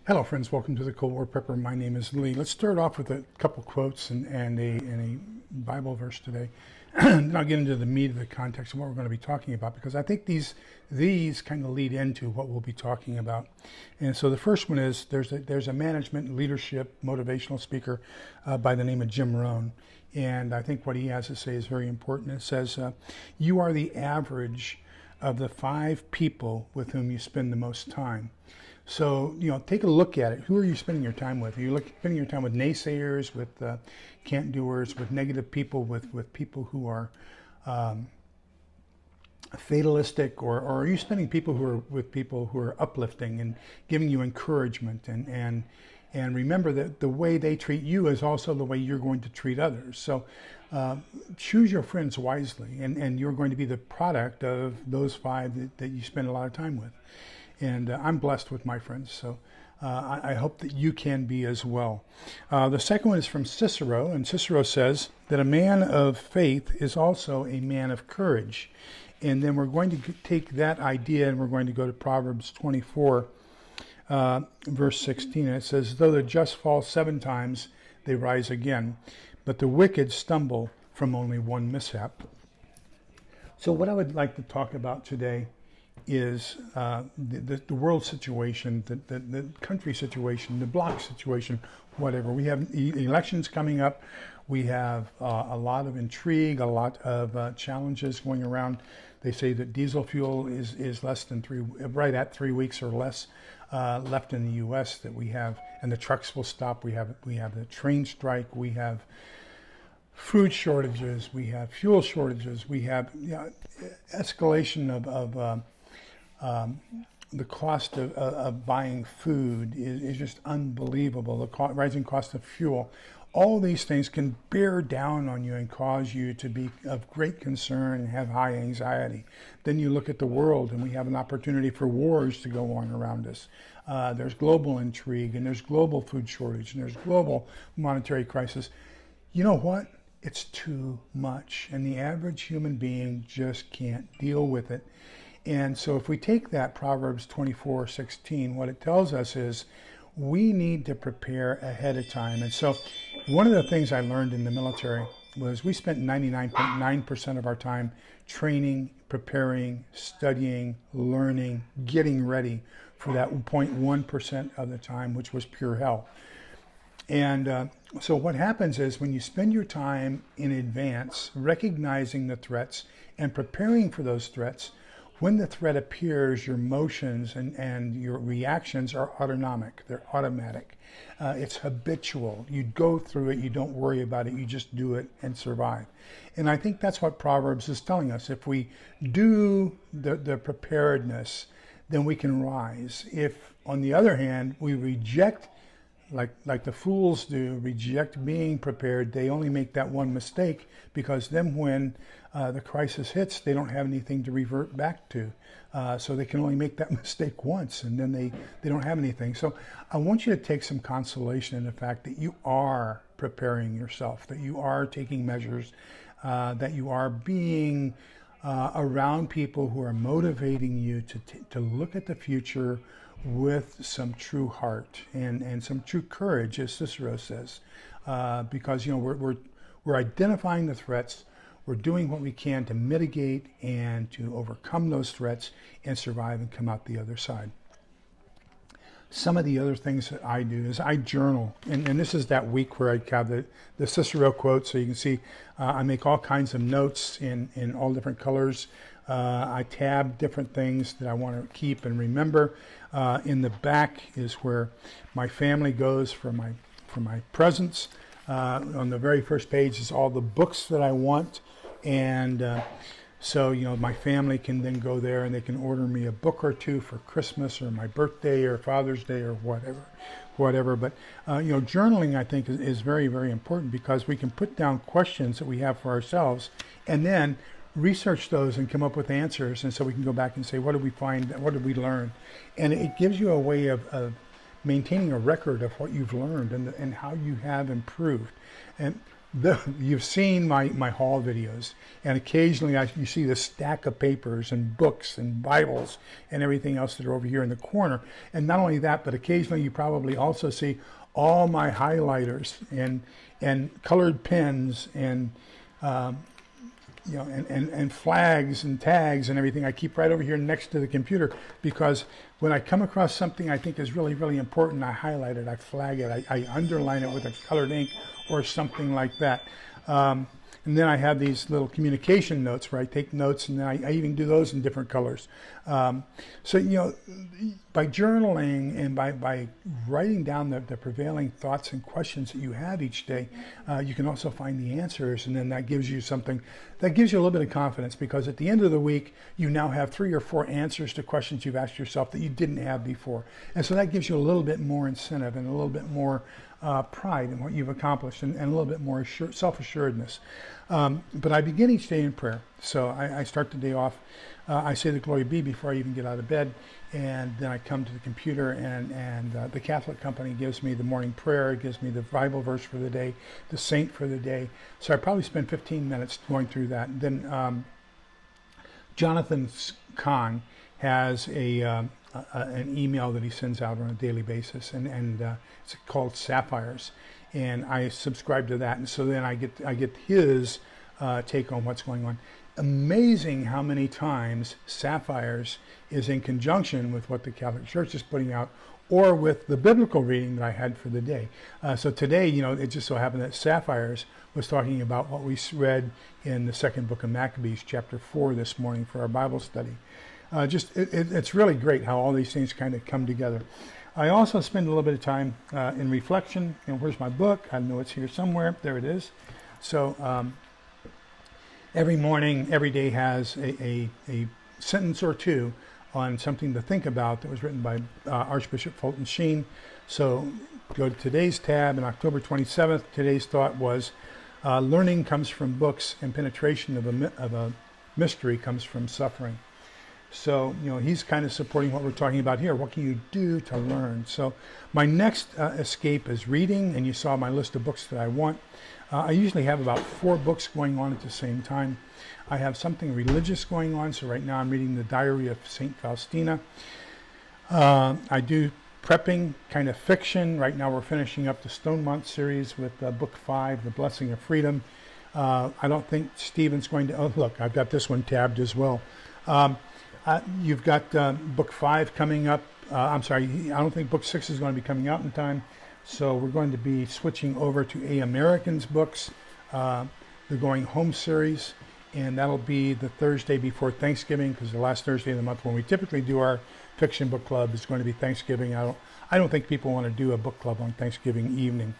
Hello, friends. Welcome to the Cold War Prepper. My name is Lee. Let's start off with a couple quotes and a Bible verse today. Then I'll get into the meat of the context of what we're going to be talking about, because I think these kind of lead into what we'll be talking about. And so the first one is there's a management, leadership, motivational speaker by the name of Jim Rohn. And I think what he has to say is very important. It says, you are the average of the 5 people with whom you spend the most time. So, take a look at it. Who are you spending your time with? Are you spending your time with naysayers, with can't doers, with negative people, with people who are fatalistic, or are you spending with people who are uplifting and giving you encouragement? And remember that the way they treat you is also the way you're going to treat others. So choose your friends wisely, and you're going to be the product of those 5 that you spend a lot of time with. And I'm blessed with my friends, so I hope that you can be as well. The second one is from Cicero, and Cicero says that a man of faith is also a man of courage. And then we're going to take that idea and we're going to go to Proverbs 24, verse 16. And it says, though the just fall 7 times, they rise again, but the wicked stumble from only one mishap. So what I would like to talk about today is the world situation, the country situation, the bloc situation, whatever. We have elections coming up. We have a lot of intrigue, a lot of challenges going around. They say that diesel fuel is less than right at 3 weeks or less left in the U.S. that we have, and the trucks will stop. We have the train strike. We have food shortages. We have fuel shortages. We have escalation of the cost of buying food is just unbelievable. The rising cost of fuel. All these things can bear down on you and cause you to be of great concern and have high anxiety. Then you look at the world, and we have an opportunity for wars to go on around us. There's global intrigue, and there's global food shortage, and there's global monetary crisis. You know what? It's too much, and the average human being just can't deal with it. And so if we take that Proverbs 24:16, what it tells us is we need to prepare ahead of time. And so one of the things I learned in the military was we spent 99.9% of our time training, preparing, studying, learning, getting ready for that 0.1% of the time, which was pure hell. And so what happens is when you spend your time in advance recognizing the threats and preparing for those threats, when the threat appears, your motions and your reactions are autonomic. They're automatic. It's habitual. You go through it. You don't worry about it. You just do it and survive. And I think that's what Proverbs is telling us. If we do the preparedness, then we can rise. If, on the other hand, we reject, like the fools do, reject being prepared, they only make that one mistake, because then when the crisis hits, they don't have anything to revert back to. So they can only make that mistake once, and then they don't have anything. So I want you to take some consolation in the fact that you are preparing yourself, that you are taking measures, that you are being around people who are motivating you to look at the future with some true heart and some true courage, as Cicero says, because we're identifying the threats, we're doing what we can to mitigate and to overcome those threats and survive and come out the other side. Some of the other things that I do is I journal, and this is that week where I have the Cicero quote, so you can see I make all kinds of notes in all different colors. I tab different things that I want to keep and remember. In the back is where my family goes for my presents. On the very first page is all the books that I want, and so my family can then go there and they can order me a book or two for Christmas or my birthday or Father's Day or whatever. But journaling, I think, is very, very important, because we can put down questions that we have for ourselves and then research those and come up with answers, and so we can go back and say, what did we find, what did we learn? And it gives you a way of maintaining a record of what you've learned and how you have improved. And You've seen my haul videos, and occasionally you see this stack of papers and books and Bibles and everything else that are over here in the corner. And not only that, but occasionally you probably also see all my highlighters and colored pens and and flags and tags and everything I keep right over here next to the computer, because when I come across something I think is really, really important, I highlight it, I flag it, I underline it with a colored ink or something like that. And then I have these little communication notes where I take notes, and then I even do those in different colors. So, by journaling and by writing down the prevailing thoughts and questions that you have each day, you can also find the answers, and then that gives you something, that gives you a little bit of confidence, because at the end of the week, you now have 3 or 4 answers to questions you've asked yourself that you didn't have before. And so that gives you a little bit more incentive and a little bit more pride in what you've accomplished, and a little bit more self-assuredness. But I begin each day in prayer. So I start the day off. I say the Glory Be before I even get out of bed, and then I come to the computer, and the Catholic company gives me the morning prayer, it gives me the Bible verse for the day, the saint for the day. So I probably spend 15 minutes going through that. And then Jonathan Kahn has an email that he sends out on a daily basis, and it's called Sapphires, and I subscribe to that, and so then I get his take on what's going on. Amazing how many times Sapphires is in conjunction with what the Catholic Church is putting out, or with the biblical reading that I had for the day. So today, it just so happened that Sapphires was talking about what we read in the second book of Maccabees, chapter 4, this morning for our Bible study. It's really great how all these things kind of come together. I also spend a little bit of time in reflection. And where's my book? I know it's here somewhere. There it is. So every morning, every day has a sentence or two on something to think about that was written by Archbishop Fulton Sheen. So go to today's tab, and October 27th, today's thought was, learning comes from books, and penetration of a mystery comes from suffering. So, he's kind of supporting what we're talking about here. What can you do to learn? So my next escape is reading, and you saw my list of books that I want. I usually have about 4 books going on at the same time. I have something religious going on, so right now I'm reading the Diary of St. Faustina. I do prepping, kind of fiction. Right now we're finishing up the Stonemont series with book 5, The Blessing of Freedom. I don't think Stephen's going to, oh look, I've got this one tabbed as well. You've got book 5 coming up. I'm sorry, I don't think book 6 is going to be coming out in time. So we're going to be switching over to A American's books, the Going Home series, and that'll be the Thursday before Thanksgiving, because the last Thursday of the month when we typically do our fiction book club is going to be Thanksgiving. I don't think people want to do a book club on Thanksgiving evening.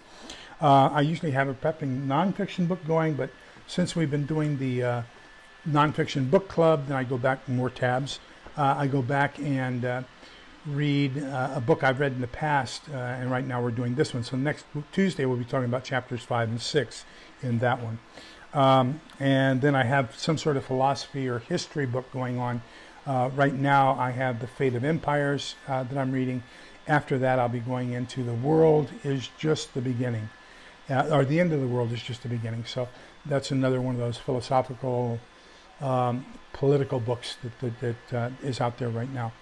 I usually have a prepping nonfiction book going, but since we've been doing the nonfiction book club, then I go back more tabs. I go back and read a book I've read in the past, and right now we're doing this one. So next Tuesday we'll be talking about chapters 5 and 6 in that one. And then I have some sort of philosophy or history book going on. Right now I have The Fate of Empires that I'm reading. After that I'll be going into The World is Just the Beginning, or The End of the World is Just the Beginning. So that's another one of those philosophical political books that is out there right now.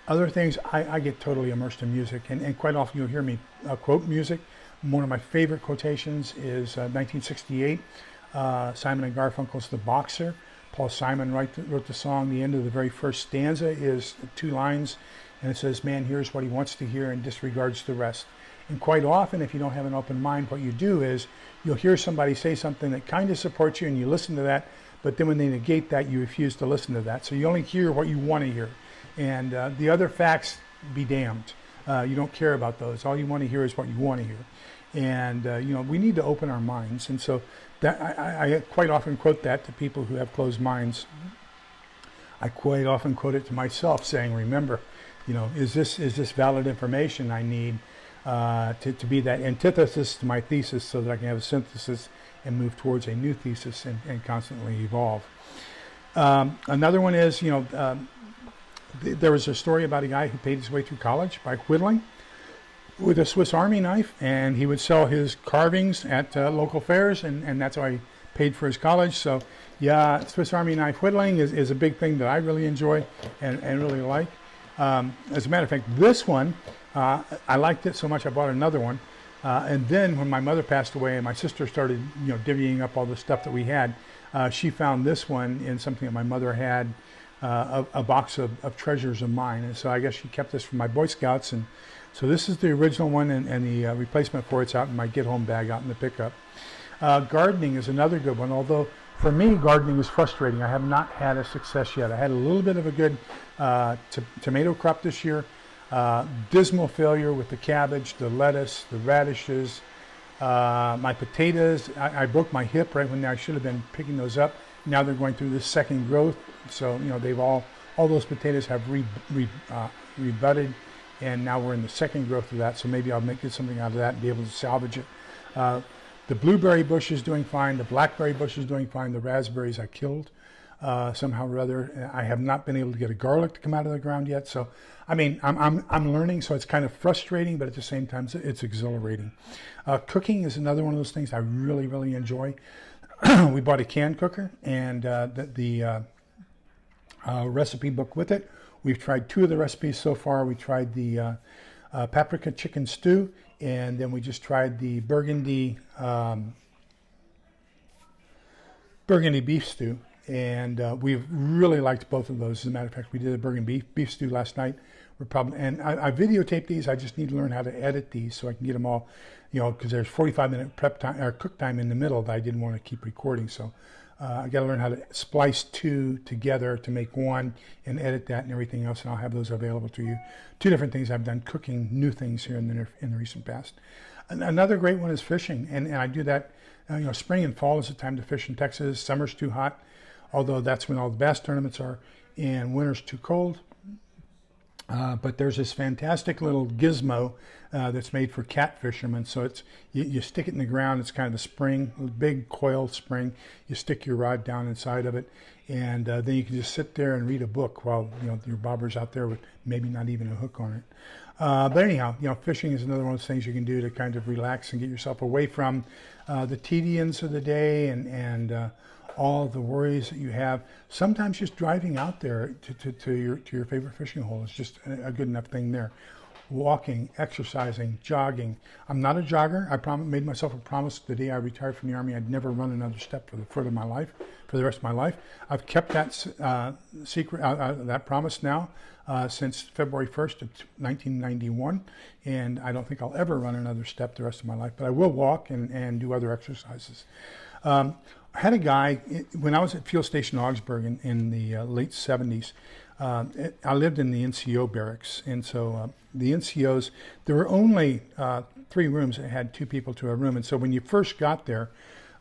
Other things, I get totally immersed in music, and quite often you'll hear me quote music. One of my favorite quotations is 1968, Simon and Garfunkel's The Boxer. Paul Simon wrote the song. The end of the very first stanza is 2 lines, and it says, "Man hears what he wants to hear and disregards the rest." And quite often, if you don't have an open mind, what you do is you'll hear somebody say something that kind of supports you, and you listen to that, but then when they negate that, you refuse to listen to that. So you only hear what you want to hear. And the other facts, be damned. You don't care about those. All you want to hear is what you want to hear. And, we need to open our minds. And so that I quite often quote that to people who have closed minds. I quite often quote it to myself, saying, remember, is this valid information I need to be that antithesis to my thesis, so that I can have a synthesis and move towards a new thesis and constantly evolve. Another one is, there was a story about a guy who paid his way through college by whittling. with a Swiss Army knife, and he would sell his carvings at local fairs, and that's how he paid for his college. So yeah, Swiss Army knife whittling is a big thing that I really enjoy and really like. As a matter of fact, this one, I liked it so much I bought another one. And then when my mother passed away and my sister started, divvying up all the stuff that we had, she found this one in something that my mother had, a box of treasures of mine. And so I guess she kept this from my Boy Scouts. And so this is the original one, and the replacement for it's out in my get home bag out in the pickup. Gardening is another good one, although for me gardening is frustrating. I have not had a success yet. I had a little bit of a good tomato crop this year. Dismal failure with the cabbage, the lettuce, the radishes, my potatoes. I broke my hip right when I should have been picking those up. Now they're going through this second growth, so they've all those potatoes have rebudded, and now we're in the second growth of that. So maybe I'll get something out of that and be able to salvage it. The blueberry bush is doing fine. The blackberry bush is doing fine. The raspberries I killed somehow or other. I have not been able to get a garlic to come out of the ground yet. So, I mean, I'm learning. So it's kind of frustrating, but at the same time, it's exhilarating. Cooking is another one of those things I really, really enjoy. We bought a can cooker and the recipe book with it. We've tried 2 of the recipes so far. We tried the paprika chicken stew, and then we just tried the burgundy beef stew, and we've really liked both of those. As a matter of fact, we did a burgundy beef stew last night. And I videotaped these. I just need to learn how to edit these so I can get them all, because there's 45-minute prep time or cook time in the middle that I didn't want to keep recording. So I got to learn how to splice 2 together to make one and edit that and everything else, and I'll have those available to you. 2 different things I've done, cooking new things here in the recent past. Another great one is fishing, and I do that. Spring and fall is the time to fish in Texas. Summer's too hot, although that's when all the bass tournaments are, and winter's too cold. But there's this fantastic little gizmo that's made for cat fishermen. So it's you stick it in the ground. It's kind of a spring, a big coiled spring. You stick your rod down inside of it, and then you can just sit there and read a book while your bobber's out there with maybe not even a hook on it. But anyhow, fishing is another one of those things you can do to kind of relax and get yourself away from the tediums of the day and all the worries that you have. Sometimes just driving out there to your favorite fishing hole is just a good enough thing there. Walking, exercising, jogging. I'm not a jogger. I made myself a promise the day I retired from the Army I'd never run another step for the rest of my life. I've kept that that promise now since February 1st of 1991, and I don't think I'll ever run another step the rest of my life, but I will walk and do other exercises. I had a guy, when I was at Field Station Augsburg in the late 70s, I lived in the NCO barracks, and so the NCOs, there were only 3 rooms that had 2 people to a room, and so when you first got there,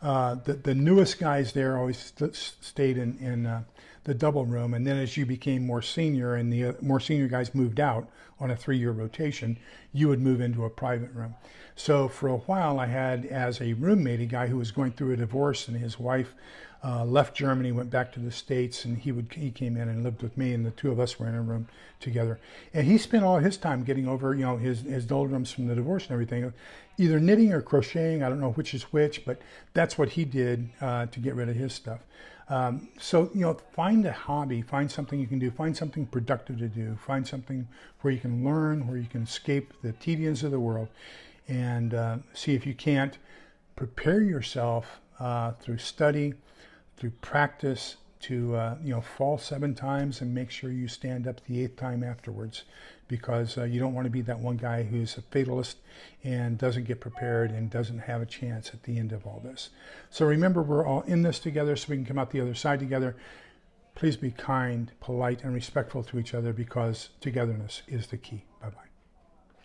the newest guys there always stayed in the double room, and then as you became more senior and the more senior guys moved out on a 3-year rotation, you would move into a private room. So for a while I had as a roommate a guy who was going through a divorce, and his wife left Germany, went back to the States, and he came in and lived with me, and the 2 of us were in a room together. And he spent all his time getting over his doldrums from the divorce and everything, either knitting or crocheting. I don't know which is which, but that's what he did to get rid of his stuff. So find a hobby, find something you can do, find something productive to do, find something where you can learn, where you can escape the tediums of the world, and see if you can't prepare yourself through study, through practice, to fall 7 times and make sure you stand up the 8th time afterwards, because you don't want to be that one guy who's a fatalist and doesn't get prepared and doesn't have a chance at the end of all this. So remember, we're all in this together so we can come out the other side together. Please be kind, polite, and respectful to each other, because togetherness is the key. Bye-bye.